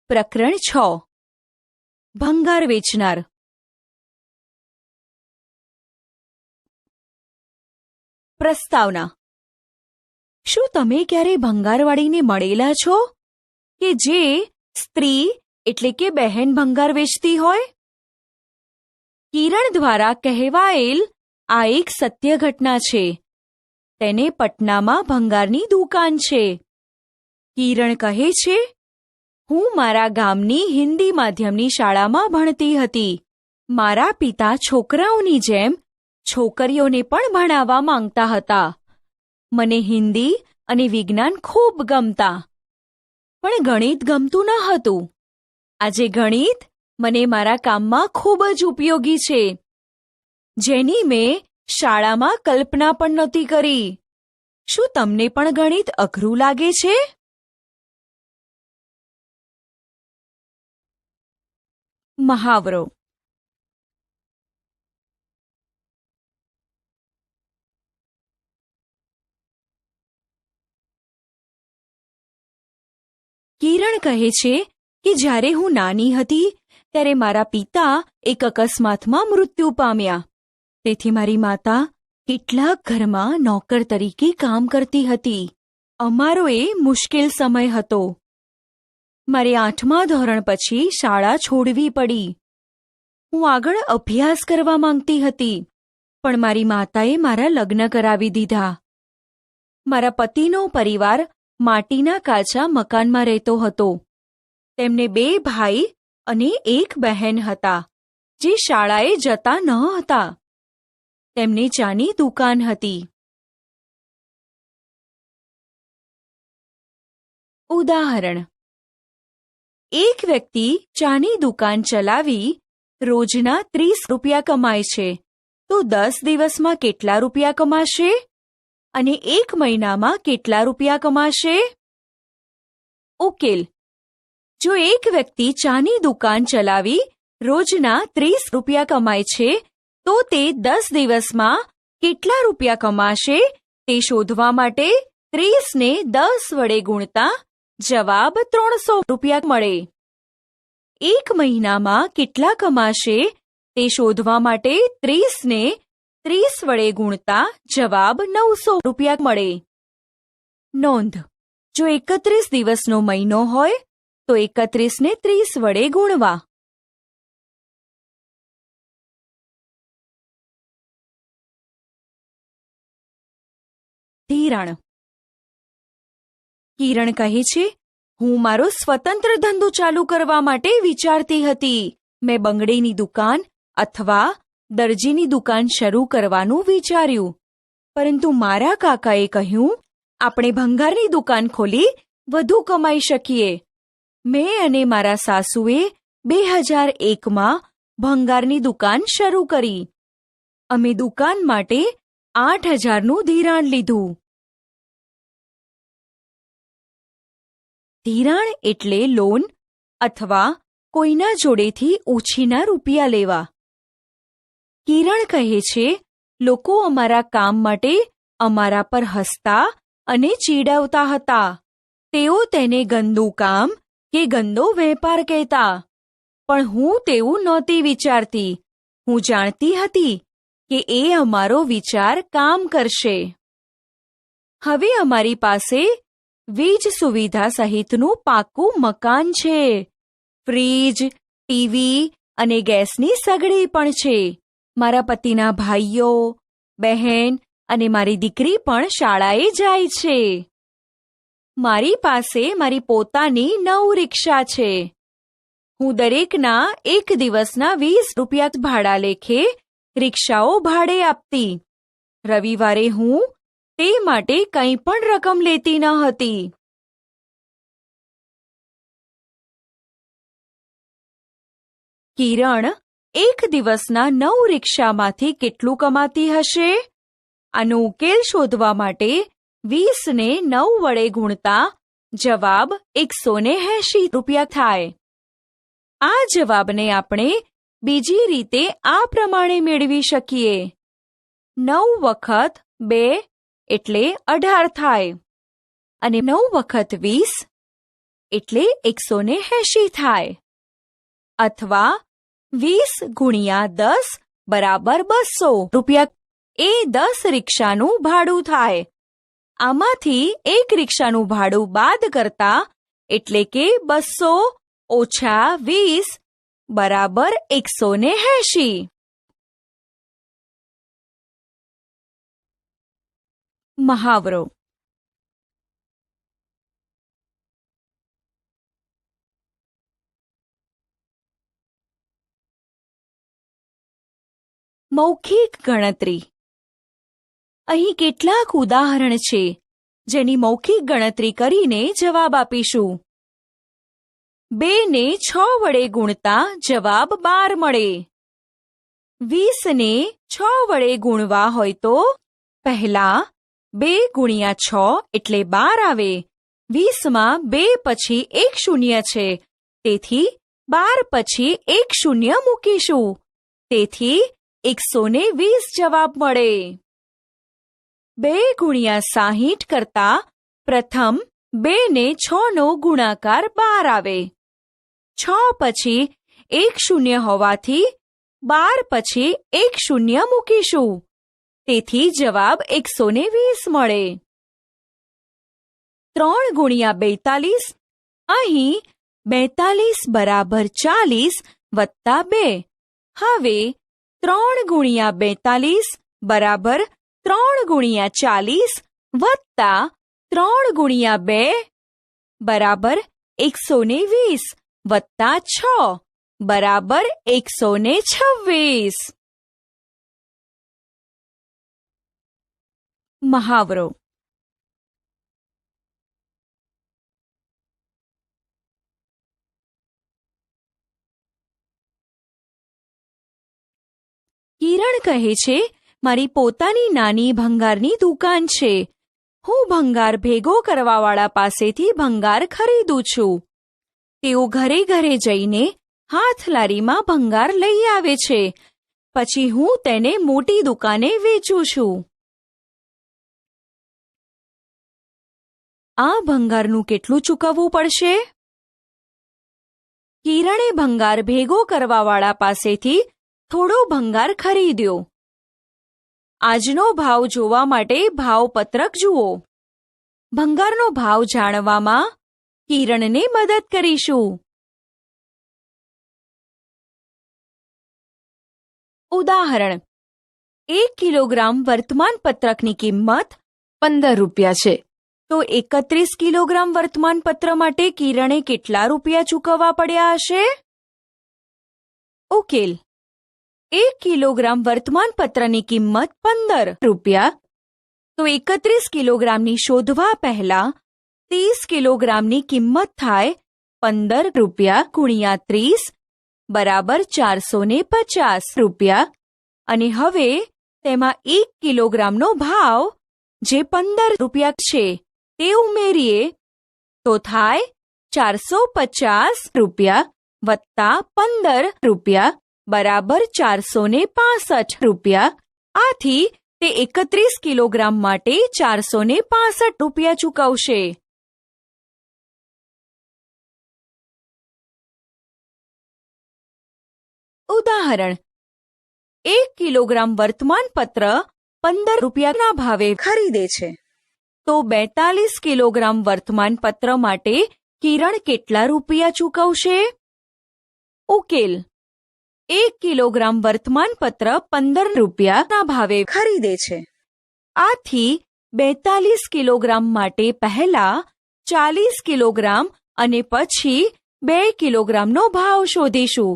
પ્રકરણ 6 ભંગાર વેચનાર. પ્રસ્તાવના. શું તમે ક્યારે ભંગારવાળીને મળેલા છો કે જે સ્ત્રી એટલે કે બહેન ભંગાર વેચતી હોય? કિરણ દ્વારા કહેવાયેલ આ એક સત્ય ઘટના છે. તેને પટનામાં ભંગારની દુકાન છે. કિરણ કહે છે, હું મારા ગામની હિન્દી માધ્યમની શાળામાં ભણતી હતી. મારા પિતા છોકરાઓની જેમ છોકરીઓને પણ ભણાવવા માંગતા હતા. મને હિન્દી અને વિજ્ઞાન ખૂબ ગમતા, પણ ગણિત ગમતું ન હતું. આજે ગણિત મને મારા કામમાં ખૂબ જ ઉપયોગી છે, જેની મેં શાળામાં કલ્પના પણ નહોતી કરી. શું તમને પણ ગણિત અઘરું લાગે છે? મહાવરો. કિરણ કહે છે કે જ્યારે હું નાની હતી ત્યારે મારા પિતા એક અકસ્માતમાં મૃત્યુ પામ્યા. તેથી મારી માતા કેટલાક ઘરમાં નોકર તરીકે કામ કરતી હતી. અમારો એ મુશ્કેલ સમય હતો. મારે 8મા ધોરણ પછી શાળા છોડવી પડી. હું આગળ અભ્યાસ કરવા માંગતી હતી, પણ મારી માતાએ મારા લગ્ન કરાવી દીધા. મારા પતિનો પરિવાર માટીના કાચા મકાનમાં રહેતો હતો. તેમને 2 ભાઈ અને 1 બહેન હતા, જે શાળાએ જતા ન હતા. તેમને ચાની દુકાન હતી. ઉદાહરણ. એક વ્યક્તિ ચાની દુકાન ચલાવી રોજના 30 રૂપિયા કમાય છે, તો 10 દિવસમાં કેટલા રૂપિયા કમાશે અને 1 મહિનામાં કેટલા રૂપિયા કમાશે? ઉકેલ. જો એક વ્યક્તિ ચાની દુકાન ચલાવી રોજના 30 રૂપિયા કમાય છે, તો તે 10 દિવસમાં કેટલા રૂપિયા કમાશે તે શોધવા માટે 30 ને 10 વડે ગુણતા જવાબ 300 રૂપિયા મળે. 1 મહિનામાં કેટલા કમાશે તે શોધવા માટે 30 ને 30 વડે ગુણતા જવાબ 900 રૂપિયા મળે. નોંધ. જો 31 દિવસનો મહિનો હોય તો 31 ને 30 વડે ગુણવા. ધિરાણ. કિરણ કહે છે, હું મારો સ્વતંત્ર ધંધો ચાલુ કરવા માટે વિચારતી હતી. મેં બંગડીની દુકાન અથવા દરજીની દુકાન શરૂ કરવાનું વિચાર્યું, પરંતુ મારા કાકાએ કહ્યું, આપણે ભંગારની દુકાન ખોલી વધુ કમાઈ શકીએ. મેં અને મારા સાસુએ 2001માં ભંગારની દુકાન શરૂ કરી. અમે દુકાન માટે 8,000નું ધિરાણ લીધું. ધિરાણ એટલે લોન અથવા કોઈના જોડેથી ઉછીના રૂપિયા લેવા. કિરણ કહે છે, લોકો અમારા કામ માટે અમારા પર હસતા અને ચીડવતા હતા. તેઓ તેને ગંદુ કામ કે ગંદો વેપાર કહેતા, પણ હું તેવું નહોતી વિચારતી. હું જાણતી હતી કે એ અમારો વિચાર કામ કરશે. હવે અમારી પાસે વીજ સુવિધા સહિતનું પાકું મકાન છે. ફ્રીજ, ટીવી અને ગેસની સગડી પણ છે. મારા પતિના ભાઈઓ, બહેન અને મારી દીકરી પણ શાળાએ જાય છે. મારી પાસે મારી પોતાની 9 રિક્ષા છે. હું દરેકના 1 દિવસના 20 રૂપિયા ભાડા લેખે રિક્ષાઓ ભાડે આપતી. રવિવારે હું તે માટે કંઈ પણ રકમ લેતી ન હતી. કિરણ 1 દિવસના 9 રિક્ષામાંથી કેટલું કમાતી હશે? આનો ઉકેલ શોધવા માટે 20 ને 9 વડે ગુણતા જવાબ 180 રૂપિયા થાય. આ જવાબને આપણે બીજી રીતે આ પ્રમાણે મેળવી શકીએ. 9 વખત 2 એટલે 18 થાય, અને 9 વખત 20 એટલે 180 થાય. અથવા 20 ગુણ્યા 10 બરાબર 200 રૂપિયા એ 10 રિક્ષાનું ભાડું થાય. આમાંથી એક રિક્ષાનું ભાડું બાદ કરતા એટલે કે 200 ઓછા 20 બરાબર 180. મહાવરો. મૌખિક ગણતરી. અહીં કેટલાક ઉદાહરણ છે જેની મૌખિક ગણતરી કરીને જવાબ આપીશું. 2 ને 6 વડે ગુણતા જવાબ 12 મળે. 20 ને 6 વડે ગુણવા હોય તો પહેલા 2 ગુણ્યા 6 એટલે 12 આવે. 20માં 2 પછી 1 શૂન્ય છે, તેથી 12 પછી 1 શૂન્ય મૂકીશું. તેથી 120 જવાબ મળે. 2 ગુણ્યા 60 કરતા પ્રથમ 2 ને 6 નો ગુણાકાર 12 આવે. 6 પછી 1 શૂન્ય હોવાથી 12 પછી 1 શૂન્ય મૂકીશું. તેથી જવાબ 120 મળે. 3 ગુણ્યા 42. અહીં 42 બરાબર 40 વત્તા 2. હવે 3 ગુણ્યા 42 બરાબર 3 ગુણ્યા 40 વત્તા 3 ગુણ્યા 2 બરાબર 120 વત્તા 6 બરાબર 126. મહાવરો. કિરણ કહે છે, મારી પોતાની નાની ભંગારની દુકાન છે. હું ભંગાર ભેગો કરવાવાળા પાસેથી ભંગાર ખરીદું છું. તેઓ ઘરે ઘરે જઈને હાથલારીમાં ભંગાર લઈ આવે છે. પછી હું તેને મોટી દુકાને વેચું છું. આ ભંગારનું કેટલું ચૂકવવું પડશે? કિરણે ભંગાર ભેગો કરવાવાળા પાસેથી થોડો ભંગાર ખરીદ્યો. આજનો ભાવ જોવા માટે ભાવપત્રક જુઓ. ભંગારનો ભાવ જાણવામાં કિરણને મદદ કરીશું. ઉદાહરણ: 1 કિલોગ્રામ વર્તમાનપત્રકની કિંમત 15 રૂપિયા છે. તો 31 કિલોગ્રામ વર્તમાનપત્ર માટે કિરણે કેટલા રૂપિયા ચૂકવવા પડ્યા હશે? ઉકેલ: 1 કિલોગ્રામ વર્તમાનપત્રની કિંમત 15 રૂપિયા. તો 31 કિલોગ્રામની શોધવા પહેલા 30 કિલોગ્રામની કિંમત થાય 15 રૂપિયા ગુણ્યા 30 બરાબર 450 રૂપિયા. અને હવે તેમાં 1 કિલોગ્રામનો ભાવ જે 15 રૂપિયા છે તે ઉમેરીએ તો થાય 450 રૂપિયા વત્તા 15 રૂપિયા બરાબર 465 રૂપિયા. આથી તે 31 કિલોગ્રામ માટે 465 રૂપિયા ચૂકવશે. ઉદાહરણ: 1 કિલોગ્રામ વર્તમાનપત્ર 15 રૂપિયાના ભાવે ખરીદે છે. તો 42 કિલોગ્રામ વર્તમાનપત્ર માટે કિરણ કેટલા રૂપિયા ચૂકવશે? ઉકેલ: 1 કિલોગ્રામ વર્તમાનપત્ર 15 રૂપિયાના ભાવે ખરીદે છે. આથી 42 કિલોગ્રામ માટે પહેલા 40 કિલોગ્રામ અને પછી 2 કિલોગ્રામનો ભાવ શોધીશું.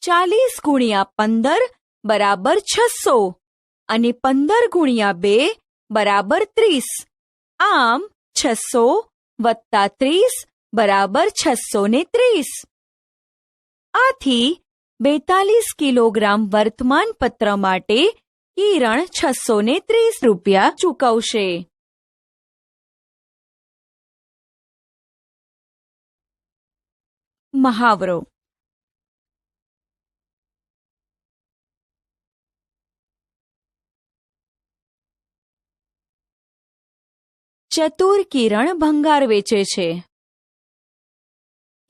40 ગુણ્યા 15 બરાબર 600 અને 15 ગુણ્યા 2 બરાબર 30. આમ 600 વત્તા 30 બરાબર 630. આથી 42 કિલોગ્રામ વર્તમાનપત્ર માટે કિરણ 630 રૂપિયા ચૂકવશે. મહાવરો: ચતુર કિરણ ભંગાર વેચે છે.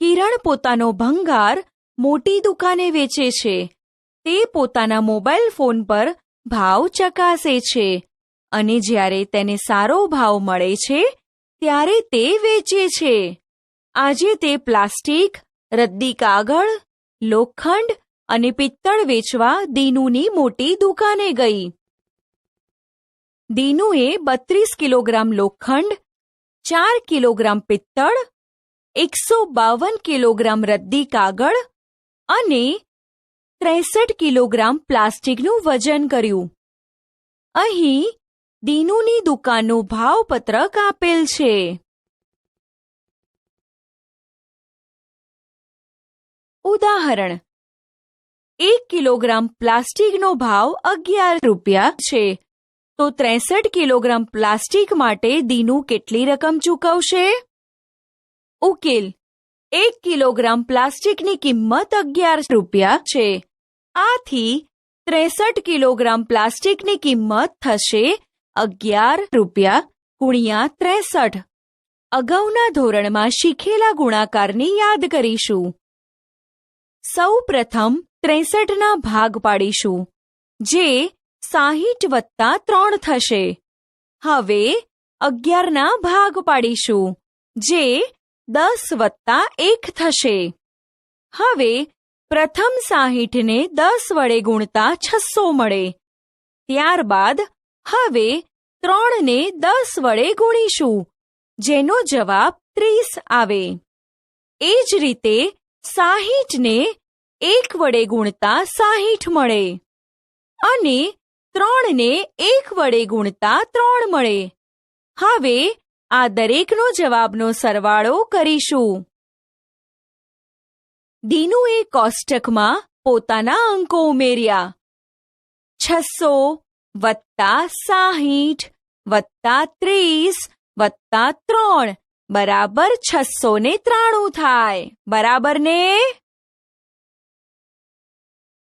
કિરણ પોતાનો ભંગાર મોટી દુકાને વેચે છે. તે પોતાના મોબાઈલ ફોન પર ભાવ ચકાસે છે અને જ્યારે તેને સારો ભાવ મળે છે ત્યારે તે વેચે છે. આજે તે પ્લાસ્ટિક, રદ્દી કાગળ, લોખંડ અને પિત્તળ વેચવા દીનુની મોટી દુકાને ગઈ. દીનુએ 32 કિલોગ્રામ લોખંડ, 4 કિલોગ્રામ પિત્તળ, 152 કિલોગ્રામ રદ્દી કાગળ અને 63 કિલોગ્રામ પ્લાસ્ટિકનું વજન કર્યું. અહીં દીનુની દુકાનનું ભાવપત્રક આપેલ છે. ઉદાહરણ: 1 કિલોગ્રામ પ્લાસ્ટિકનો ભાવ 11 રૂપિયા છે, તો 63 કિલોગ્રામ પ્લાસ્ટિક માટે દીનુ કેટલી રકમ ચૂકવશે? ઉકેલ: 1 કિલોગ્રામ પ્લાસ્ટિકની કિંમત 11 રૂપિયા છે. આથી 63 કિલોગ્રામ પ્લાસ્ટિકની કિંમત થશે 11 રૂપિયા ગુણ્યા 63. અગાઉના ધોરણમાં શીખેલા ગુણાકારની યાદ કરીશું. સૌ પ્રથમ 63ના ભાગ પાડીશું, જે 60 વત્તા 3 થશે. હવે 11ના ભાગ પાડીશું, જે 10 વત્તા 1 થશે. હવે પ્રથમ 60ને 10 વડે ગુણતા 600 મળે. ત્યારબાદ હવે 3ને 10 વડે ગુણીશું, જેનો જવાબ 30 આવે. એ જ રીતે 60ને 1 વડે ગુણતા 60 મળે અને 3ને 1 વડે ગુણતા 3 મળે. હવે આ દરેકનો જવાબનો સરવાળો કરીશું. દીનુએ કોષ્ટકમાં પોતાના અંકો ઉમેર્યા. 600 વત્તા 60 વત્તા 30 વત્તા 3 બરાબર 693 થાય. બરાબર ને?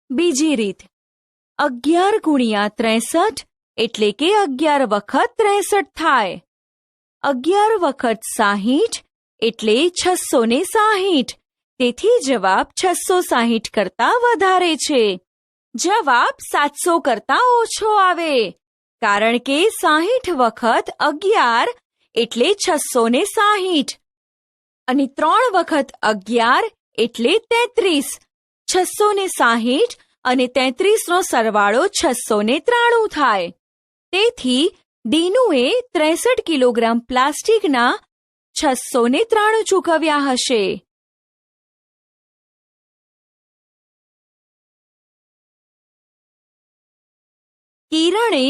બીજી રીત: 11 ગુણ્યા 63 એટલે કે 11 વખત 63 થાય. 11 વખત 60 એટલે 660. તેથી જવાબ 660 કરતા વધારે છે. જવાબ 700 કરતા ઓછો આવે, કારણ કે 60 વખત 11 એટલે 660 અને 3 વખત 11 એટલે 33. 660 અને 33નો સરવાળો 693 થાય. તેથી દીનુએ 63 કિલોગ્રામ પ્લાસ્ટિકના 693 ચૂકવ્યા હશે. કિરણે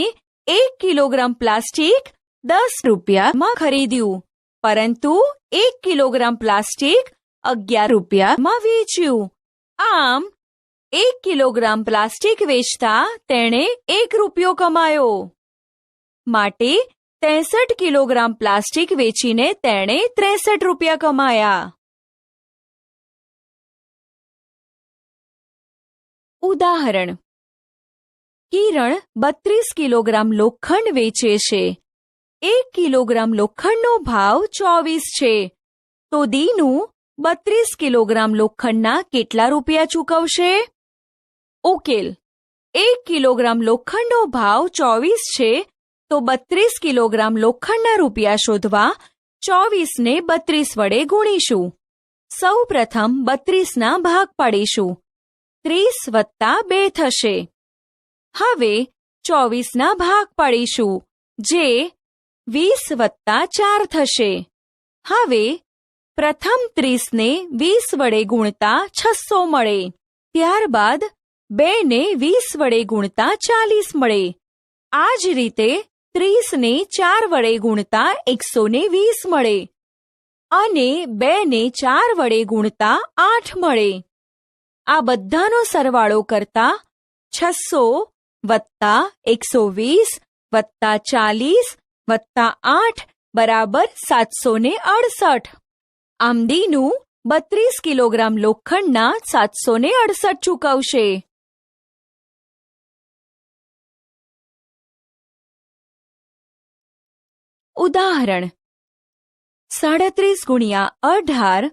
1 કિલોગ્રામ પ્લાસ્ટિક 10 રૂપિયામાં ખરીદ્યું, પરંતુ 1 કિલોગ્રામ પ્લાસ્ટિક 11 રૂપિયામાં વેચ્યું. આમ 1 કિલોગ્રામ પ્લાસ્ટિક વેચતા તેણે 1 રૂપિયો કમાયો. માટે 63 કિલોગ્રામ પ્લાસ્ટિક વેચીને તેણે 63 રૂપિયા કમાયા. ઉદાહરણ: કિરણ 32 કિલોગ્રામ લોખંડ વેચે છે. 1 કિલોગ્રામ લોખંડનો ભાવ 24 છે, તો દીનુ 32 કિલોગ્રામ લોખંડના કેટલા રૂપિયા ચૂકવશે? ઉકેલ: 1 કિલોગ્રામ લોખંડનો ભાવ 24 છે, તો 32 કિલોગ્રામ લોખંડના રૂપિયા શોધવા 24ને 32 વડે ગુણીશું. સૌ પ્રથમ 32ના ભાગ પાડીશું. 30 વત્તા 2 થશે. હવે 24ના ભાગ પાડીશું, જે 20 વત્તા 4 થશે. હવે પ્રથમ 30ને 20 વડે ગુણતા 600 મળે. ત્યારબાદ 2ને 20 વડે ગુણતા 40 મળે. આ જ રીતે 30ને 4 વડે ગુણતા 120 મળે અને 2ને 4 વડે ગુણતા 8 મળે. આ બધાનો સરવાળો કરતા 600 વત્તા 120 વત્તા 40 વત્તા 8 બરાબર 768. આમ દીનુ 32 કિલોગ્રામ લોખંડના 768 ચૂકવશે. ઉદાહરણ: 37 ગુણ્યા 18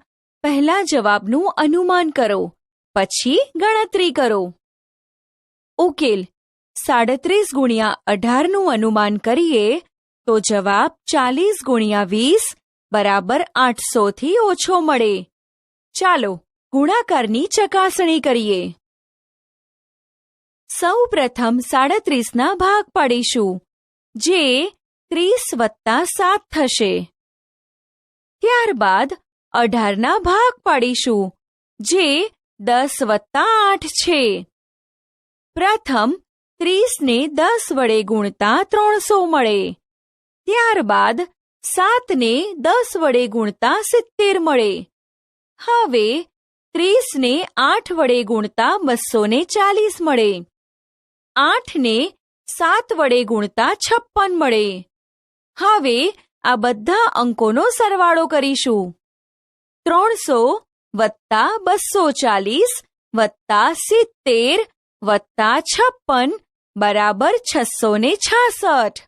પહેલા જવાબનું અનુમાન કરો, પછી ગણતરી કરો. ઉકેલ: 37 ગુણ્યા 18નું અનુમાન કરીએ તો જવાબ 40 ગુણ્યા 20 બરાબર 800 થી ઓછો મળે. ચાલો ગુણાકારની ચકાસણી કરીએ. સૌ પ્રથમ 37ના ભાગ પાડીશું, જે 30 વત્તા 7 થશે. ત્યારબાદ 18ના ભાગ પાડીશું, જે 10 વત્તા 8 છે. પ્રથમ 30ને 10 વડે ગુણતા 300 મળે. ત્યારબાદ 7ને 10 વડે ગુણતા 70 મળે. હવે 30ને 8 વડે ગુણતા 240 મળે. 8ને 7 વડે ગુણતા 56 મળે. હવે આ બધા અંકોનો સરવાળો કરીશું. 300 વત્તા 240 વત્તા 70 વત્તા 56 બરાબર 666.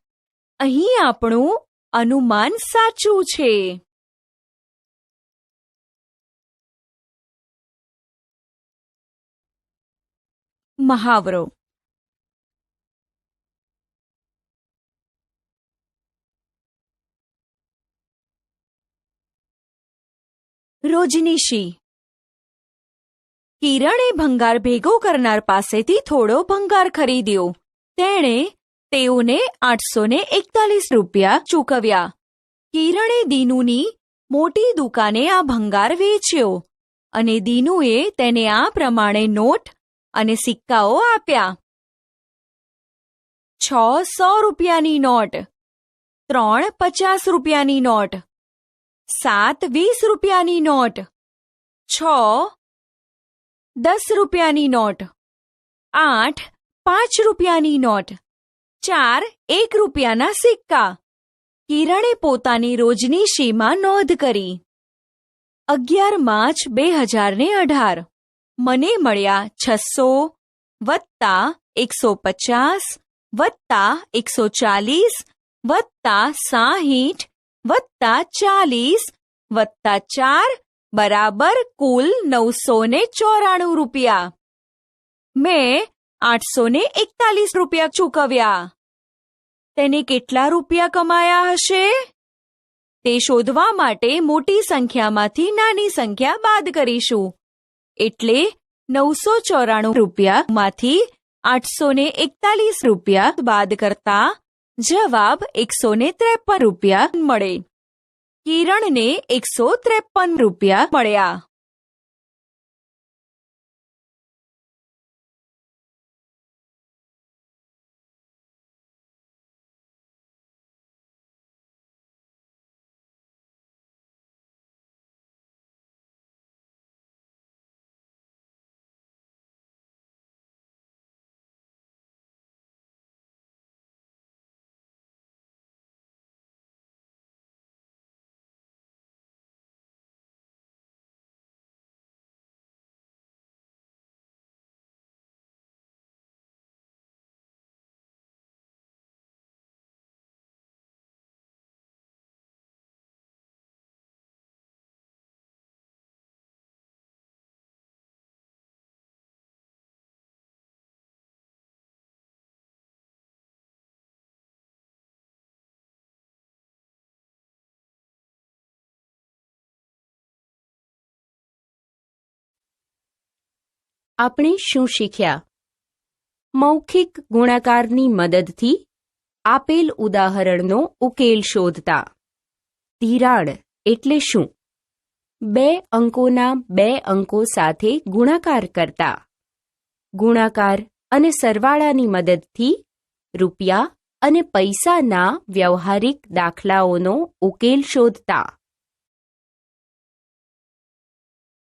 અહીં આપણું અનુમાન સાચું છે. મહાવરો: રોજનીશી. કિરણે ભંગાર ભેગો કરનાર પાસેથી થોડો ભંગાર ખરીદ્યો. તેણે તેઓને 841 રૂપિયા ચૂકવ્યા. કિરણે દીનુની મોટી દુકાને આ ભંગાર વેચ્યો અને દીનુએ તેને આ પ્રમાણે નોટ અને સિક્કાઓ આપ્યા. 6 100 રૂપિયાની નોટ, 3 50 રૂપિયાની નોટ, 7 20 રૂપિયાની નોટ, 6 10 રૂપિયાની નોટ, 8 5 રૂપિયાની નોટ, 4 1 રૂપિયાના સિક્કા. કિરણે પોતાની રોજનીશીમાં નોંધ કરી. 11 માર્ચ 2018 મને મળ્યા 600 વત્તા 150 વત્તા 140 વત્તા 60 વત્તા 40 વત્તા 4 બરાબર કુલ 994 રૂપિયા. મેં 841 રૂપિયા ચૂકવ્યા. તેને કેટલા રૂપિયા કમાયા હશે? તે શોધવા માટે મોટી સંખ્યામાંથી નાની સંખ્યા બાદ કરીશું. એટલે 994 રૂપિયામાંથી 841 રૂપિયા બાદ કરતા જવાબ 153 રૂપિયા મળે. કિરણને 153 રૂપિયા મળ્યા. આપણે શું શીખ્યા? મૌખિક ગુણાકારની મદદથી આપેલ ઉદાહરણનો ઉકેલ શોધતા. ધિરાણ એટલે શું? 2 અંકોના 2 અંકો સાથે ગુણાકાર કરતા. ગુણાકાર અને સરવાળાની મદદથી રૂપિયા અને પૈસાના વ્યવહારિક દાખલાઓનો ઉકેલ શોધતા.